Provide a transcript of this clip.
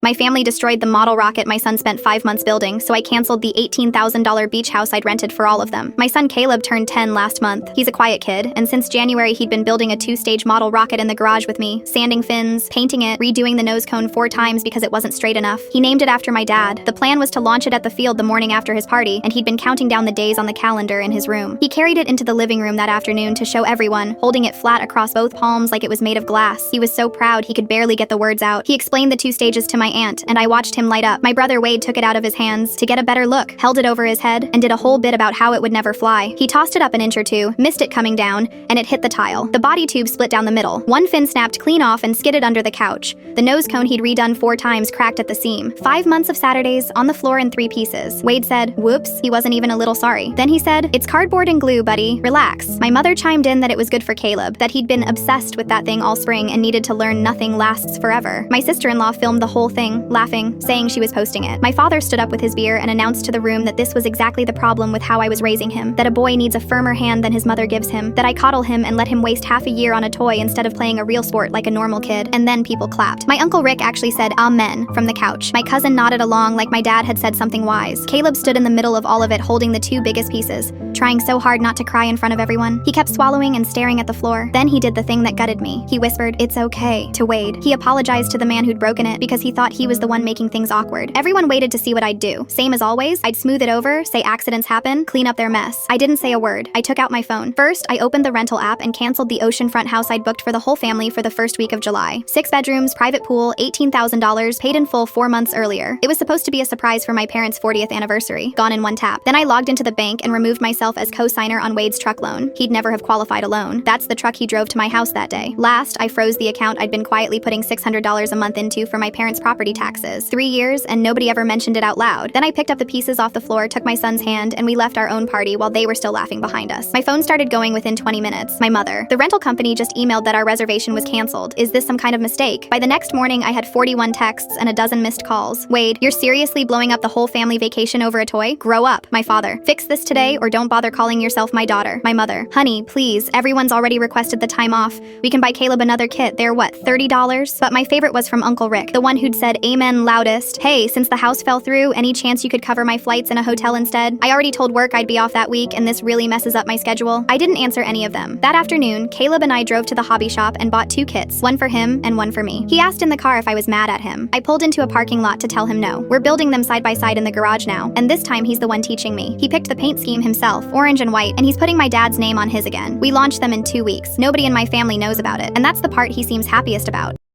My family destroyed the model rocket my son spent 5 months building, so I canceled the $18,000 beach house I'd rented for all of them. My son Caleb turned 10 last month. He's a quiet kid, and since January he'd been building a 2-stage model rocket in the garage with me, sanding fins, painting it, redoing the nose cone 4 times because it wasn't straight enough. He named it after my dad. The plan was to launch it at the field the morning after his party, and he'd been counting down the days on the calendar in his room. He carried it into the living room that afternoon to show everyone, holding it flat across both palms like it was made of glass. He was so proud he could barely get the words out. He explained the 2 stages to my aunt, and I watched him light up. My brother Wade took it out of his hands to get a better look, held it over his head, and did a whole bit about how it would never fly. He tossed it up an inch or two, missed it coming down, and it hit the tile. The body tube split down the middle. One fin snapped clean off and skidded under the couch. The nose cone he'd redone 4 times cracked at the seam. 5 months of Saturdays on the floor in 3 pieces. Wade said, "Whoops," he wasn't even a little sorry. Then he said, "It's cardboard and glue, buddy. Relax." My mother chimed in that it was good for Caleb, that he'd been obsessed with that thing all spring and needed to learn nothing lasts forever. My sister-in-law filmed the whole thing, laughing, saying she was posting it. My father stood up with his beer and announced to the room that this was exactly the problem with how I was raising him, that a boy needs a firmer hand than his mother gives him, that I coddle him and let him waste half a year on a toy instead of playing a real sport like a normal kid, and then people clapped. My Uncle Rick actually said "Amen" from the couch. My cousin nodded along like my dad had said something wise. Caleb stood in the middle of all of it holding the 2 biggest pieces, trying so hard not to cry in front of everyone. He kept swallowing and staring at the floor. Then he did the thing that gutted me. He whispered, "It's okay," to Wade. He apologized to the man who'd broken it because he thought he was the one making things awkward. Everyone waited to see what I'd do. Same as always, I'd smooth it over, say accidents happen, clean up their mess. I didn't say a word. I took out my phone. First, I opened the rental app and canceled the oceanfront house I'd booked for the whole family for the first week of July. 6 bedrooms, private pool, $18,000, paid in full 4 months earlier. It was supposed to be a surprise for my parents' 40th anniversary. Gone in one tap. Then I logged into the bank and removed myself as co-signer on Wade's truck loan. He'd never have qualified a loan. That's the truck he drove to my house that day. Last, I froze the account I'd been quietly putting $600 a month into for my parents' property taxes. 3 years, and nobody ever mentioned it out loud. Then I picked up the pieces off the floor, took my son's hand, and we left our own party while they were still laughing behind us. My phone started going within 20 minutes. My mother. The rental company just emailed that our reservation was canceled. Is this some kind of mistake? By the next morning, I had 41 texts and a dozen missed calls. Wade, you're seriously blowing up the whole family vacation over a toy? Grow up. My father. Fix this today or don't bother calling yourself my daughter. My mother. Honey, please, everyone's already requested the time off. We can buy Caleb another kit. They're what, $30? But my favorite was from Uncle Rick, the one who'd said amen loudest. Hey, since the house fell through, any chance you could cover my flights in a hotel instead? I already told work I'd be off that week, and this really messes up my schedule. I didn't answer any of them. That afternoon, Caleb and I drove to the hobby shop and bought 2 kits, one for him and one for me. He asked in the car if I was mad at him. I pulled into a parking lot to tell him no. We're building them side by side in the garage now, and this time he's the one teaching me. He picked the paint scheme himself, orange and white, and he's putting my dad's name on his again. We launched them in 2 weeks. Nobody in my family knows about it, and that's the part he seems happiest about.